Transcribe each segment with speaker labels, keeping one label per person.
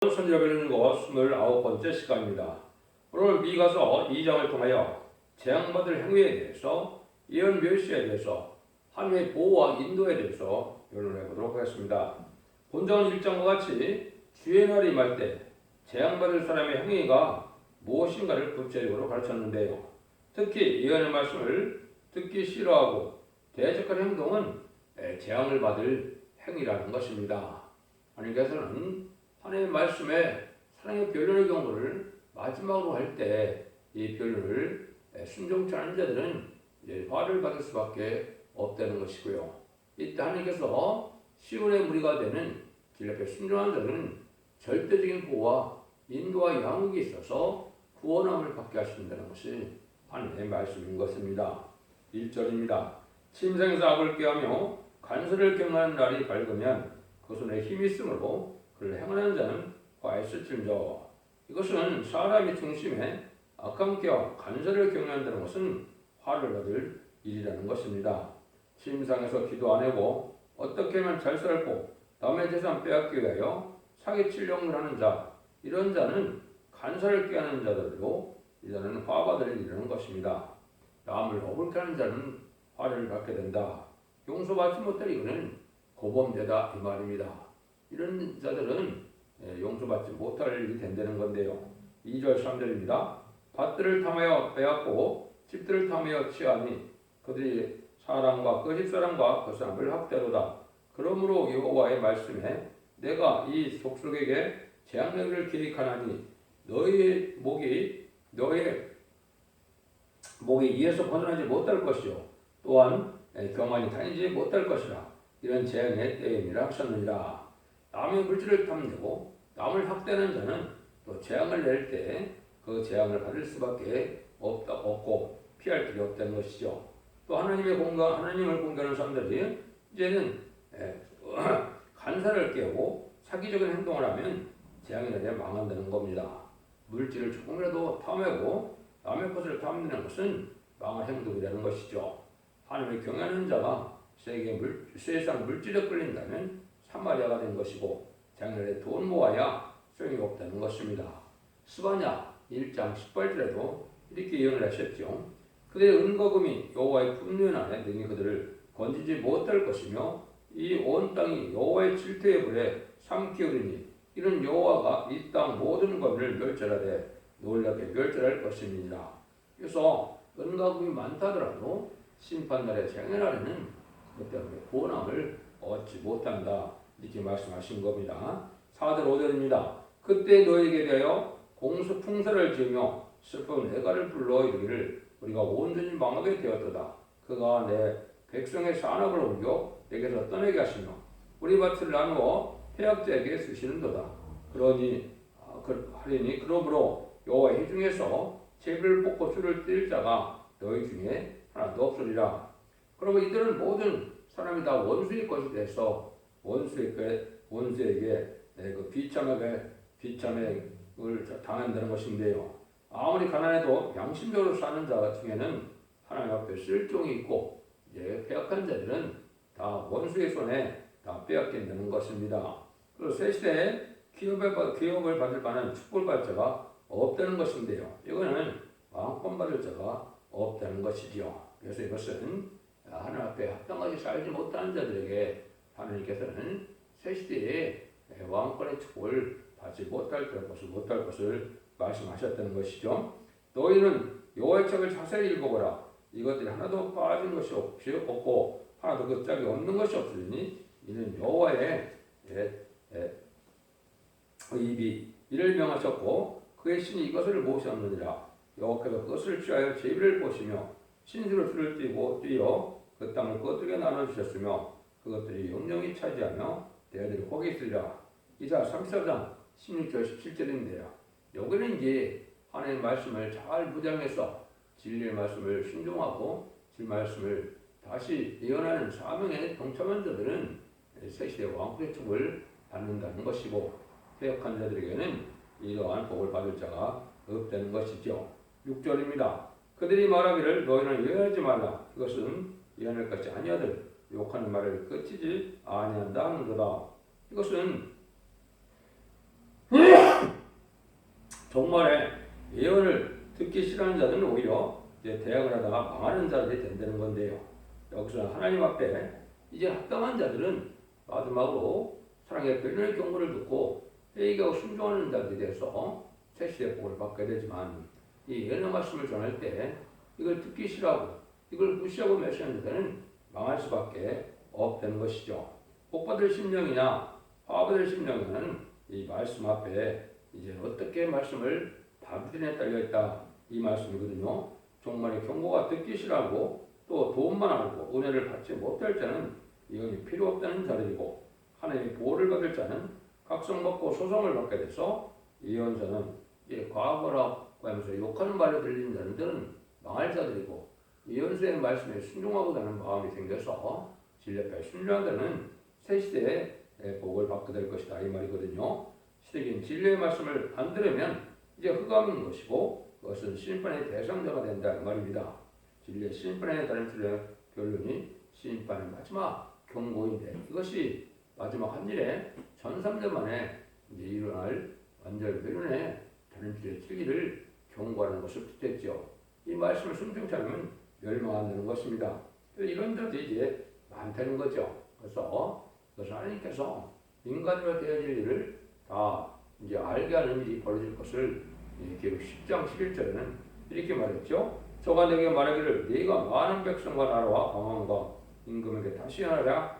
Speaker 1: 선지자별과 29번째 시간입니다. 오늘 미가서 2장을 통하여 재앙받을 행위에 대해서 예언 멸시에 대해서 하나님의 보호와 인도에 대해서 변론해 보도록 하겠습니다. 본章 1장과 같이 주의 날이 임할 때 재앙받을 사람의 행위가 무엇인가를 구체적으로 가르쳤는데요. 특히 예언의 말씀을 듣기 싫어하고 대적한 행동은 재앙을 받을 행위라는 것입니다. 하나님께서는 하나님의 말씀에 사랑의 변론의 경우를 마지막으로 할 때 이 변론을 순종치 않은 자들은 이제 화를 받을 수밖에 없다는 것이고요. 이때 하나님께서 시온의 무리가 되는 길 앞에 순종한 자들은 절대적인 보호와 인도와 양육이 있어서 구원함을 받게 하신다는 것이 하나님의 말씀인 것입니다. 1절입니다. 침상에서 악을 꾀하며 간섭을 경하는 날이 밝으면 그 손에 힘이 있으므로 그를 행하는 자는 화에 스칠져. 이것은 사람이 중심에 악한 꾀와 간섭을 경외한다는 것은 화를 받을 일이라는 것입니다. 침상에서 기도 안 하고 어떻게 하면 잘 살고 남의 재산 빼앗기 위하여 사기치려고 하는 자, 이런 자는 간섭을 꾀하는 자들로 이자는 화받을 일이라는 것입니다. 남을 억울케 하는 자는 화를 받게 된다. 용서받지 못할 이거는 고범죄다 이 말입니다. 이런 자들은 용서받지 못할 일이 된다는 건데요. 2절 3절입니다. 밭들을 탐하여 빼앗고 집들을 탐하여 취하니 그들이 사람과 그 집사람과 그 사람을 학대로다. 그러므로 여호와의 말씀에 내가 이 족속에게 재앙을 계획하나니 너의 목이 이에서 벗어나지 못할 것이요 또한 경환이 다니지 못할 것이라. 이런 재앙의 때임이라 하셨느니라. 남의 물질을 탐내고 남을 학대하는 자는 또 재앙을 낼 때 그 재앙을 받을 수밖에 없고 피할 길이 없다는 것이죠. 또 하나님을 공경하는 사람들이 이제는 간사를 깨고 사기적인 행동을 하면 재앙이 내려 망한다는 겁니다. 물질을 조금이라도 탐하고 남의 것을 탐내는 것은 망할 행동이라는 것이죠. 하나님을 경외하는 자가 세상 물질에 끌린다면 사마리아가 된 것이고 장래에 돈 모아야 소용이 없다는 것입니다. 스바냐 1장 18절에도 이렇게 예언을 하셨죠. 그들의 은거금이 여호와의 분노의 날에 능히 그들을 건지지 못할 것이며 이 온 땅이 여호와의 질투의 불에 삼키우리니 이는 여호와가 이 땅 모든 것을 멸절하되 놀랍게 멸절할 것입니다. 그래서 은거금이 많다 하더라도 심판날에 장애날에는 그 때문에 구원함을 얻지 못한다. 이렇게 말씀하신 겁니다. 4절 5절입니다. 그때 너에게 대하여 공수 풍사를 지으며 슬픈 애가를 불러 이르기를 우리가 온전히 망하게 되었도다. 그가 내 백성의 산업을 옮겨 내게서 떠나게 하시며 우리 밭을 나누어 태약자에게 쓰시는도다. 하리니 그러므로 여호와의 중에서 제비를 뽑고 줄을 띨 자가 너희 중에 하나도 없으리라. 그러면 이들은 모든 사람이 다 원수의 것이 돼서 원수에게 그 비참을 당한다는 것인데요. 아무리 가난해도 양심적으로 사는 자 중에는 하나님 앞에 쓸종이 있고 이제 패악한 자들은 다 원수의 손에 다 빼앗긴다는 것입니다. 그리고 새 시대에 기업을 받을 만한 축복을 받을 자가 없다는 것인데요. 이거는 왕권 받을 자가 없다는 것이지요. 그래서 이것은 하나님 앞에 합당하게 살지 못하는 자들에게 하나님께서는 새 시대에 왕권의 축복을 받지 못할 것을 말씀하셨다는 것이죠. 너희는 여호와의 책을 자세히 읽어보라. 이것들이 하나도 빠진 것이 없고 하나도 그 짝이 없는 것이 없으니 이는 여호와의 입이 이를 명하셨고 그의 신이 이것을 모셨느니라. 여호와께서 그것을 취하여 제비를 보시며 신수로 줄을 뛰어 그 땅을 거두게 나눠주셨으며 그것들이 영영이 차지하며 대들이 거기 있으리라. 이사 34장 16절 17절인데요. 여기는 이제 하나님의 말씀을 잘 무장해서 진리의 말씀을 순종하고 진 말씀을 다시 예언하는 사명에 동참한 자들은 새 시대 왕권의 축복을 받는다는 것이고 패역한 자들에게는 이러한 복을 받을 자가 없다는 것이죠. 6절입니다. 그들이 말하기를 너희는 예언하지 말라. 이것은 예언할 것이 아니하들 욕하는 말을 그치지 아니한다 하는 거다. 이것은 정말에 예언을 듣기 싫어하는 자들은 오히려 이제 대항을 하다가 망하는 자들이 된다는 건데요. 여기서 하나님 앞에 이제 합당한 자들은 마지막으로 사랑의 변론의 경고를 듣고 회개하고 순종하는 자들에 대해서 새 시대의 복을 받게 되지만 이 예언의 말씀을 전할 때 이걸 듣기 싫어하고 이걸 무시하고 멸시하는 자들은 망할 수밖에 없다는 것이죠. 복받을 심령이냐 화받을 심령이냐는 이 말씀 앞에 이제 어떻게 말씀을 받으려에 달려있다 이 말씀이거든요. 정말의 경고가 듣기 싫어하고 또 도움만 알고 은혜를 받지 못할 자는 예언이 필요 없다는 자들이고 하나님의 보호를 받을 자는 각성 먹고 소송을 받게 돼서 예언자는 과거라고 하면서 욕하는 말로 들리는 자들은 망할 자들이고 예언서의 말씀에 순종하고 가는 마음이 생겨서 진리에 순종하는 새 시대의 복을 받게 될 것이다 이 말이거든요. 시대적인 진리의 말씀을 안 들으면 이제 흑암인 것이고 그것은 심판의 대상자가 된다 이 말입니다. 진리의 심판에 따른 틀의 결론이 심판의 마지막 경고인데 이것이 마지막 한 일에 1300년 만에 이제 일어날 완전 변론의 다른 틀의 틀기를 경고하는 것을 뜻했죠. 이 말씀을 순종치 않으면 멸망한다는 것입니다. 이런 자들이 이제 많다는 거죠. 그래서 하나님께서 인간으로 되어질 일을 다 이제 알게 하는 일이 벌어질 것을 기록 10장 11절에는 이렇게 말했죠. 저가 내게 말하기를 네가 많은 백성과 나라와 강함과 임금에게 다시 하리라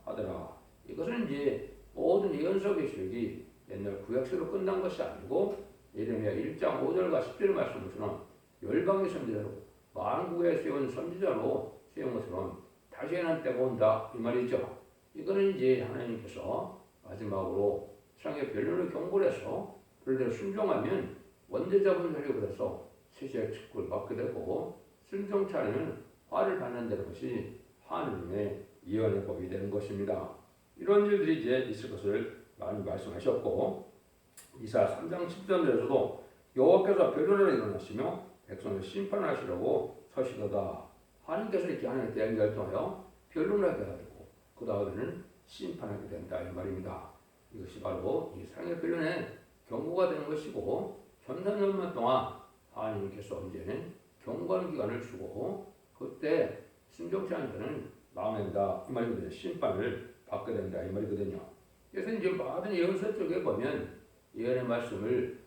Speaker 1: 하더라. 이것은 이제 모든 예언서 계시록이 옛날 구약시로 끝난 것이 아니고 예레미야 1장 5절과 10절 말씀처럼 열방의 선지자로 만국에 세운 선지자로 세운 것처럼 다시 하는 때가 온다 이 말이죠. 이거는 이제 하나님께서 마지막으로 세상의 변론을 경고를 해서 그들을 순종하면 원죄자분 회개에서 세시의 축복을 받게 되고 순종치 않으면 화를 받는다는 것이 하느님의 예언의 법이 되는 것입니다. 이런 일들이 이제 있을 것을 많이 말씀하셨고 이사 3장 10절에서도 여호와께서 변론을 일어나시며 백성을 심판하시려고 서시도다. 하나님께서 이렇게 하나님의 대행자를 통하여 변론을 하게 하고 그 다음에는 심판하게 된다 이 말입니다. 이것이 바로 이 사랑의 변론의 경고가 되는 것이고 1300년 동안 하나님께서 이제는 경고하는 기간을 주고 그때 순종치 않은 자는 망한다 이 말이거든요. 심판을 받게 된다 이 말이거든요. 그래서 이제 많은 예언서 쪽에 보면 예언의 말씀을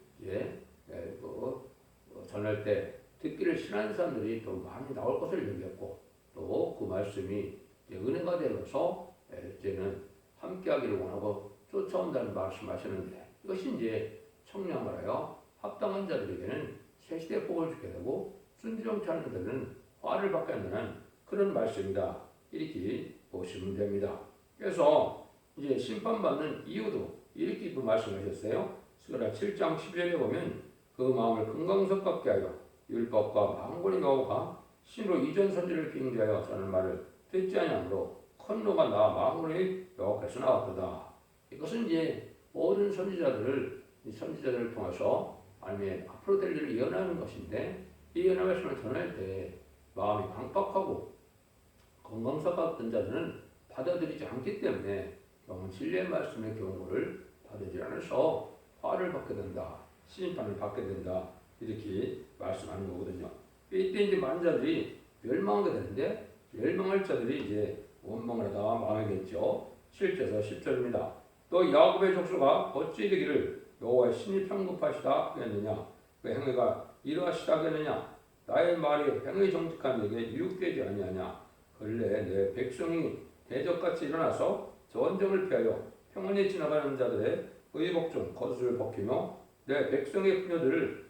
Speaker 1: 전할 때 듣기를 싫어하는 사람들이 또 많이 나올 것을 얘기했고 또 그 말씀이 은혜가 되어서 이제는 함께하기를 원하고 쫓아온다는 말씀하시는데 이것이 이제 청량을 하여 합당한 자들에게는 새 시대의 복을 주게 되고 순종치 않는 자들은 화를 받게 한다는 그런 말씀이다 이렇게 보시면 됩니다. 그래서 이제 심판받는 이유도 이렇게 또 말씀하셨어요. 스가랴 7장 10절에 보면 그 마음을 금강석 같게 하여 율법과 망군의 여호와가 신으로 이전 선지를 빙자하여 자는 말을 듣지 아니하므로 큰 노가 나 망군의 여호와께서 나왔도다. 이것은 이제 모든 선지자들을 통해서 하나님의 앞으로 될 일을 예언하는 것인데 이 예언의 말씀을 전할 때 마음이 강박하고 금강석 같은 자들은 받아들이지 않기 때문에 진리의 말씀의 경고를 받지 않아서 화를 받게 된다. 심판을 받게 된다. 이렇게 말씀하는 거거든요. 이때 이제 많은 자들이 멸망하게 되는데 멸망할 자들이 이제 원망을 하다가 망하겠죠. 7절에서 10절입니다. 또 야곱의 족속아 어찌 되기를 여호와의 신이 편급하시다 하겠느냐 그 행위가 이러하시다 하겠느냐 나의 말이 행위 정직한 내게 유익되지 아니하냐 근래 내 백성이 대적같이 일어나서 전쟁을 피하여 평안히 지나가는 자들의 의복 중 겉을 벗기며 내 백성의 부녀들을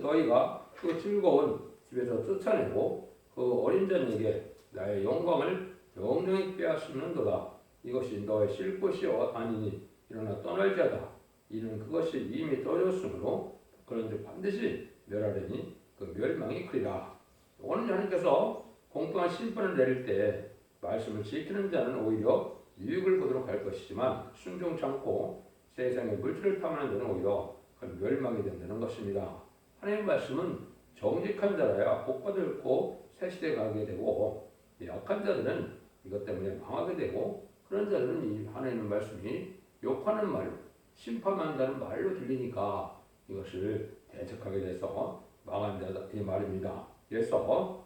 Speaker 1: 너희가 그 즐거운 집에서 쫓아내고 그 어린 자에게 나의 영광을 영영히 빼앗으는도다. 이것이 너의 쉴 곳이 아니니 일어나 떠날지어다. 이는 그것이 이미 떠졌으므로 그런즉 반드시 멸하려니 그 멸망이 크리라. 오늘 하나님께서 공평한 심판을 내릴 때 말씀을 지키는 자는 오히려 유익을 보도록 할 것이지만 순종치 않고 세상의 물질을 탐하는 자는 오히려 멸망이 된다는 것입니다. 하나님의 말씀은 정직한 자라야 복받고 새 시대에 가게 되고 약한 자들은 이것 때문에 망하게 되고 그런 자들은 이 하나님의 말씀이 욕하는 말로 심판한다는 말로 들리니까 이것을 대적하게 돼서 망한다 이 말입니다. 그래서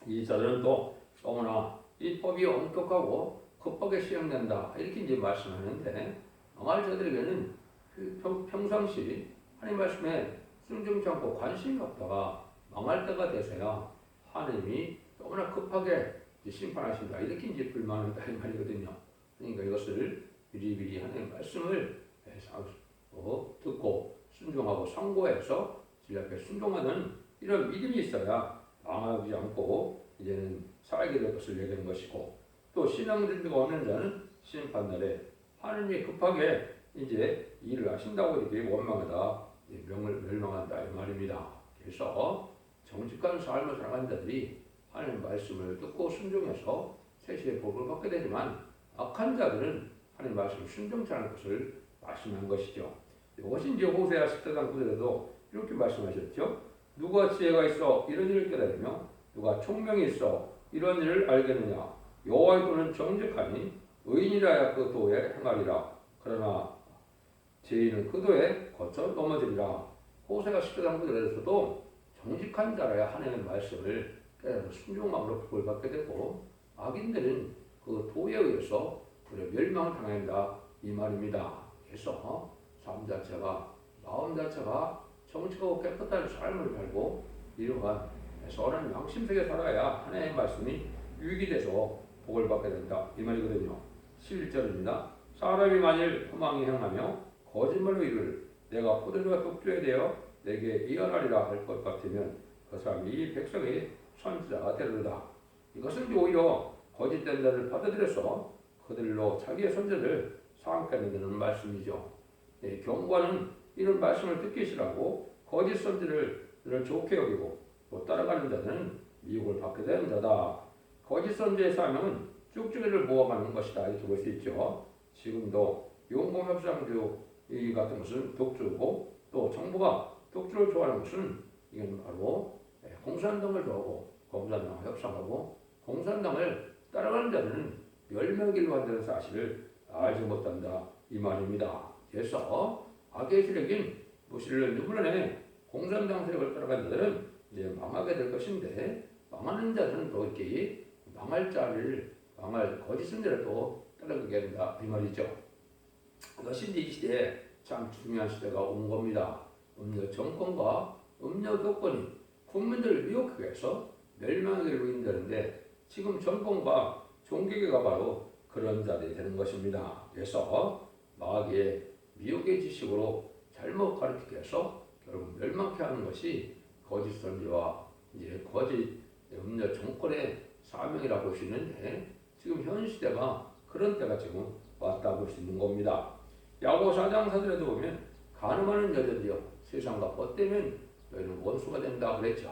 Speaker 1: 이 자들은 또 너무나 이 법이 엄격하고 급하게 시행된다 이렇게 이제 말씀하는데 망할 자들에게는 평상시 하나님 말씀에 순종치 않고 관심이 없다가 망할 때가 돼서야 하나님이 너무나 급하게 심판하신다 이렇게 이제 불만한다 이 말이거든요. 그러니까 이것을 미리미리 하나님 말씀을 듣고 순종하고 상고해서 주님 앞에 순종하는 이런 믿음이 있어야 망하지 않고 이제는 살게 될 것을 얘기하는 것이고 또 신앙들이 없는 자는 심판날에 하나님이 급하게 이제 일을 하신다고 이렇게 원망하다 멸망한다 이 말입니다. 그래서 정직한 삶을 살아가는 자들이 하나님 말씀을 듣고 순종해서 세시의 복을 받게 되지만 악한 자들은 하나님 말씀을 순종치 않을 것을 말씀한 것이죠. 이것이 이제 호세아 14장 9절에도 이렇게 말씀하셨죠. 누가 지혜가 있어 이런 일을 깨달으며 누가 총명이 있어 이런 일을 알겠느냐. 여호와의 도는 정직하니 의인이라야 그 도에 행하리라. 그러나 죄인은 그 도에 거쳐 넘어지리라. 호세아 14장 9절에서도 정직한 자라야 하나님의 말씀을 깨달아 순종함으로 복을 받게 되고 악인들은 그 도에 의해서 멸망을 당한다 이 말입니다. 그래서 삶 자체가 마음 자체가 정직하고 깨끗한 삶을 살고 이러한 선한 양심 속에 살아야 하나님의 말씀이 유익이 돼서 복을 받게 된다 이 말이거든요. 11절입니다. 사람이 만일 허망히 행하며 거짓말로 이를 내가 포도주와 독주에 대어 내게 이어나리라 할 것 같으면 그 사람이 이 백성의 선지자가 되리라. 이것은 오히려 거짓된 자를 받아들여서 그들로 자기의 선제를 삼게 되는 말씀이죠. 경고하는 이런 말씀을 듣기 싫어하고 거짓 선지를 좋게 여기고 또 따라가는 자는 미혹을 받게 되는 자다. 거짓 선지의 사명은 쭉쭉이를 모아가는 것이다 이렇게 볼 수 있죠. 지금도 용공협상주 이 같은 것은 독주고 또 정부가 독주를 좋아하는 것은 이건 바로 공산당을 좋아하고 공산당과 협상하고 공산당을 따라가는 자들은 멸망길로 간다는 사실을 알지 못한다 이 말입니다. 그래서 악의 세력인 무신론 유불론의 공산당 세력을 따라간 자들은 이제 망하게 될 것인데 망하는 자들은 또 이렇게 망할 거짓 선지를 또 따라가게 된다 이 말이죠. 이것이 이제 이 시대에 참 중요한 시대가 온 겁니다. 음녀 정권과 음녀 교권이 국민들을 미혹하게 해서 멸망의 길로 인도하는데 지금 정권과 종교계가 바로 그런 자들이 되는 것입니다. 그래서 마귀의 미혹의 지식으로 잘못 가르치게 해서 결국 멸망케 하는 것이 거짓 선지와 이제 거짓 음녀 정권의 사명이라고 볼 수 있는데 지금 현 시대가 그런 때가 지금 왔다 볼 수 있는 겁니다. 야고 4장 4절에도 보면 간음하는 여자들이여 세상과 벗되면 너희는 원수가 된다 그랬죠.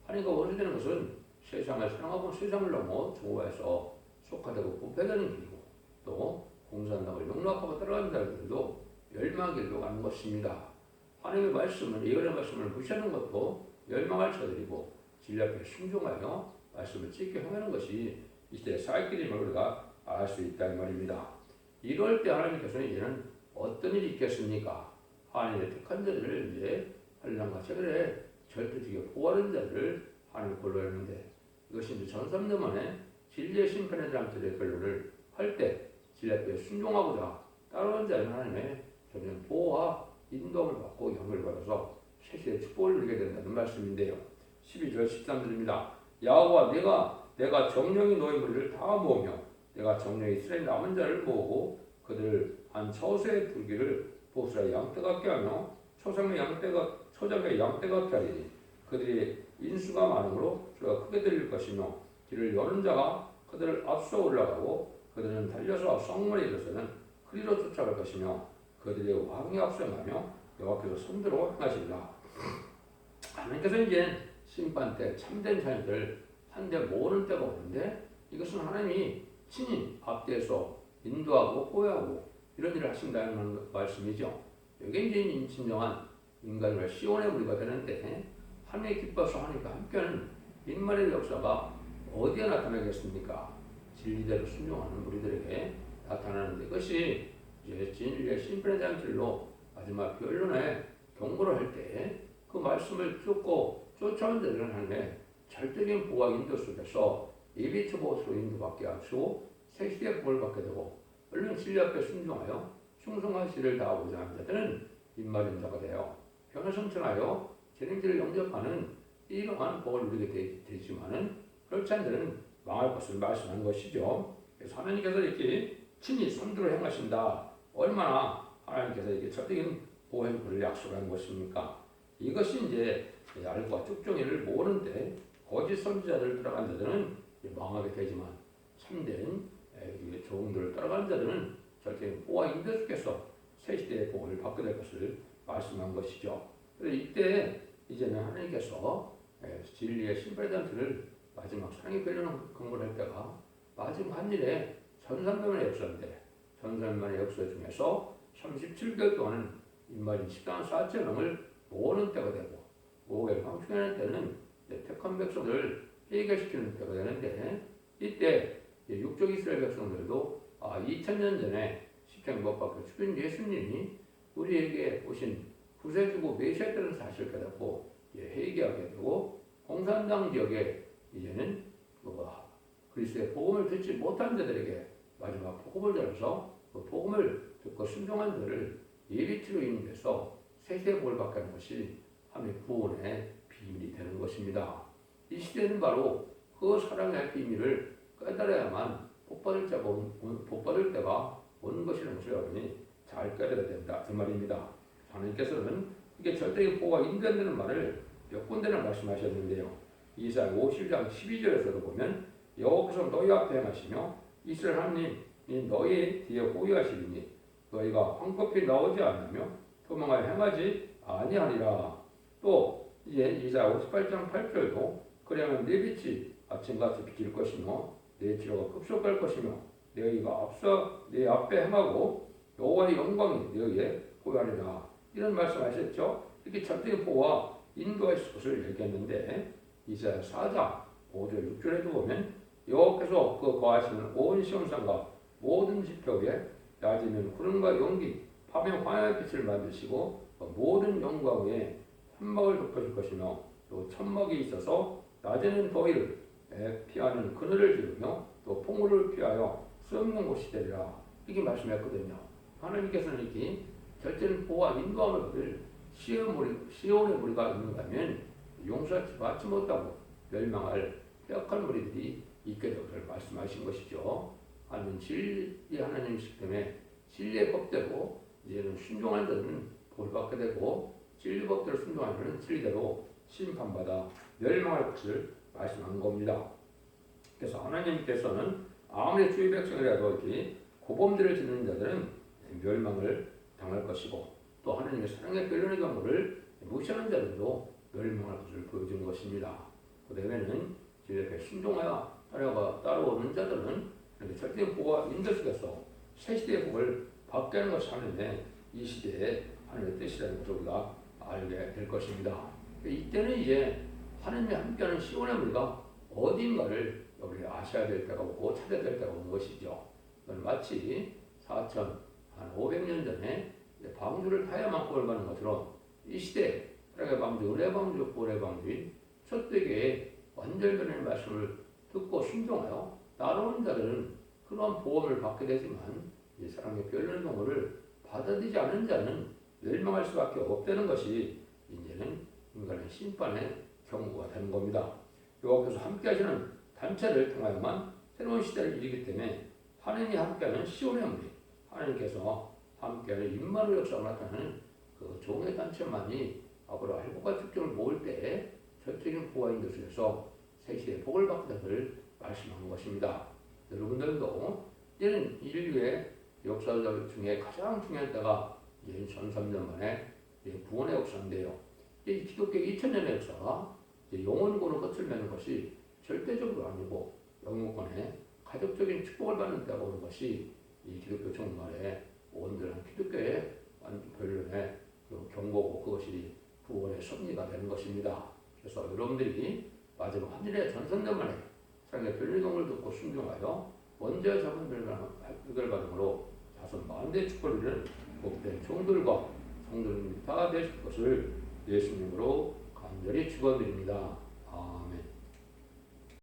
Speaker 1: 하나님과 원수되는 것은 세상을 사랑하고 세상을 넘어 좋아해서 속하되고 부패되는 길이고 또 공산당을 용납하고 따라가는 자들도 멸망길로 가는 것입니다. 하나님의 말씀을 예언의 말씀을 무시하는 것도 멸망할 자들이고 진리 앞에 순종하여 말씀을 지켜 행하는 것이 이 시대의 사역길임을 우리가 알 수 있다 이 말입니다. 이럴 때 하나님께서는 이제는 어떤 일이 있겠습니까? 하나님의 택한 자들을 이제 환난과 재벌에 절대적으로 보호하는 자들을 하나님이 골라냈는데 이것이 이제 전삼년만에 진리의 심판에 대한 자들의 결론을 할 때 진리 앞에 순종하고자 따라오는 자는 하나님의 전면 보호와 인도함을 받고 영을 받아서 세시의 축복을 누리게 된다는 말씀인데요. 12절 13절입니다. 야호와 내가 정령이 너희 무리를 다 모으며 내가 정령이 이스라엘 남은 자를 모으고 그들을 한 처소의 불기를 보스라 양떼 같게 하며 초장의 양떼 같게 하리니 그들이 인수가 많으므로 주가 크게 들릴 것이며 길을 여는 자가 그들을 앞서 올라가고 그들은 달려서 성문에 이르러서는 그리로 쫓아갈 것이며 그들의 왕이 앞서가며 여호와께서 손들어 행하시리라. 하나님께서 이제 심판 때 참된 자녀들 한데 모으는 때가 오는데 이것은 하나님이 친히 앞뒤에서 인도하고 보호하고 이런 일을 하신다는 말씀이죠. 이게 이제 진정한 인간을 시온의 무리가 되는데 하나님이 기뻐서 하나님과 함께하는 인말의 역사가 어디에 나타나겠습니까? 진리대로 순종하는 우리들에게 나타나는데 그것이 이제 진리의 심판에 대한 길로 마지막 변론의 경고를 할 때 그 말씀을 듣고 쫓아오는 자들은 하나님의 절대적인 보호와 인도 속에서 예비처 보호로 인도받게 하시고 새 시대의 복을 받게 되고 얼른 진리 앞에 순종하여 충성한 시를 다하고자 하는 자들은 입맞은 자가 되어 변화성천하여 재림들을 영접하는 이러한 복을 누리게 되지만은 그렇지 않은 자는 망할 것을 말씀하는 것이죠. 그래서 하나님께서 이렇게 친히 선두를 행하신다. 얼마나 하나님께서 이게 절대적인 보호를 약속하는 것입니까? 이것이 이제 알과 쭉정이를 모르는데 거짓 선지자들을 따라간 자들은 망하게 되지만 참된 종들을 따라가는 자들은 절대 보호와 인도 속에서 새 시대의 복을 받게 될 것을 말씀한 것이죠. 그래서 이때 이제는 하나님께서 진리의 신발단틀을 마지막 사랑의 변론을 근거할 때가 마지막 한 일에 전산만의 역사인데 전산만의 역사 중에서 37개월 동안 인마린 14만 4천 명을 모으는 때가 되고 5개월 방충하는 때는 택한 백성들을 해결시키는 때가 되는데 이때 육족 이스라엘 백성들도 2000년 전에 십자가에 못 박혀 죽은 예수님이 우리에게 오신 구세주고 메시아였다는 사실을 깨닫고 회개하게 되고 공산당 지역에 이제는 그리스도의 복음을 듣지 못한 자들에게 마지막 복음을 들어서 그 복음을 듣고 순종한 자를 예비치로 인해서 세세의 복을 받게 하는 것이 하나님의 구원의 비밀이 되는 것입니다. 이 시대는 바로 그 사랑의 비밀을 깨달아야만 복받을 때가 온 것이라는 것을 여러분이 잘 깨달아야 된다. 그 말입니다. 하나님께서는 이게 절대적인 보호가 인도한다는 말을 몇 군데나 말씀하셨는데요. 이사야 51장 12절에서도 보면 여호와께서 너희 앞에 행하시며 이스라엘 하나님이 너희 뒤에 호위하시리니 너희가 황급히 나오지 않으며 도망하여 행하지 아니하리라. 또 이제 이사야 58장 8절도 그래야만 내 빛이 아침같이 비칠 것이며 내 치료가 급속할 것이며 너희가 앞서 내 앞에 행하고 여호와의 영광이 너희의 호위하리라. 이런 말씀하셨죠. 이렇게 절대적인 보호와 인도하실 것을 얘기했는데 이사야 4장 5절 6절에도 보면 여호와께서 그 거하시는 온 시온산과 모든 지표에 낮이면 구름과 연기 밤에 화양의 빛을 만드시고 모든 영광 위에 천막을 덮어줄 것이며 또 천막이 있어서 낮에는 더위를 피하는 그늘을 지르며 또 폭우를 피하여 수없는 곳이 되리라. 이렇게 말씀했거든요. 하나님께서는 이렇게 절대는 보호와 인도함을 얻을 시온의 무리가 있는가면 용서하지 받지 못하고 멸망할 폐역한 무리들이 있게 될 것을 말씀하신 것이죠. 하나님 진리 하나님이시기 때문에 진리의 법대로 이제는 순종하는 자들은 복을 받게 되고 진리 법대로 순종하는 자들은 진리대로 심판받아 멸망할 것을 말씀한 겁니다. 그래서 하나님께서는 아무리 주의 백성이라도 이렇게 고범들을 짓는 자들은 멸망을 당할 것이고 또 하나님의 사랑의 변론의 경우를 무시하는 자들도 멸망할 것을 보여주는 것입니다. 그 다음에는 진리에 순종하여 따라오는 자들은 절대적인 보호와 인도 속에서 새 시대의 복을 받게 하는 것이 하나님의 이 시대의 하나님의 뜻이라는 것을 우리가 알게 될 것입니다. 이때는 이제 하나님이 함께하는 시온의 무리가 어딘가를 여러분이 아셔야 될 때가 오고 찾아야 될 때가 온 것이죠. 마치 4,500년 전에 방주를 타야만 꼴 가는 것처럼 이 시대 사랑의 방주, 은혜 방주, 보혜 방주인 첫되게 완전변의 말씀을 듣고 순종하여 따라오는 자들은 그러한 보험을 받게 되지만 이 사랑의 변론의 경우를 받아들이지 않은 자는 멸망할 수밖에 없다는 것이 이제는 인간의 심판의 경고가 되는 겁니다. 여호와께서 함께하시는 단체를 통하여만 새로운 시대를 이루기 때문에 하나님이 함께하는 시온의 무리, 하나님께서 함께하는 임마누엘 역사가 나타나는 그 종의 단체만이 앞으로 알고가 특정을 모을 때에 절대적인 보호와 인도 속에서 새 시대의 복을 받게 될 말씀한 것입니다. 여러분들도 이제는 인류의 역사들 중에 가장 중요한 때가 이제 1300년 만에 구원의 역사인데요. 이 기독교의 2000년의 역사가 영원권으로 끝을 맺는 것이 절대적으로 아니고 영원권의 가족적인 축복을 받는 때가 오는 것이 이 기독교 정말의 온전한 기독교의 변론의 경고고 그것이 구원의 섭리가 되는 것입니다. 그래서 여러분들이 마지막 한 일의 전선전 만에 사랑의 변론을 듣고 순종하여 원죄와 자본 결과등으로 자손 만대의 축복을 이루는 복된 종들과 성도님이 다 되실 것을 예수님으로 간절히 축원드립니다.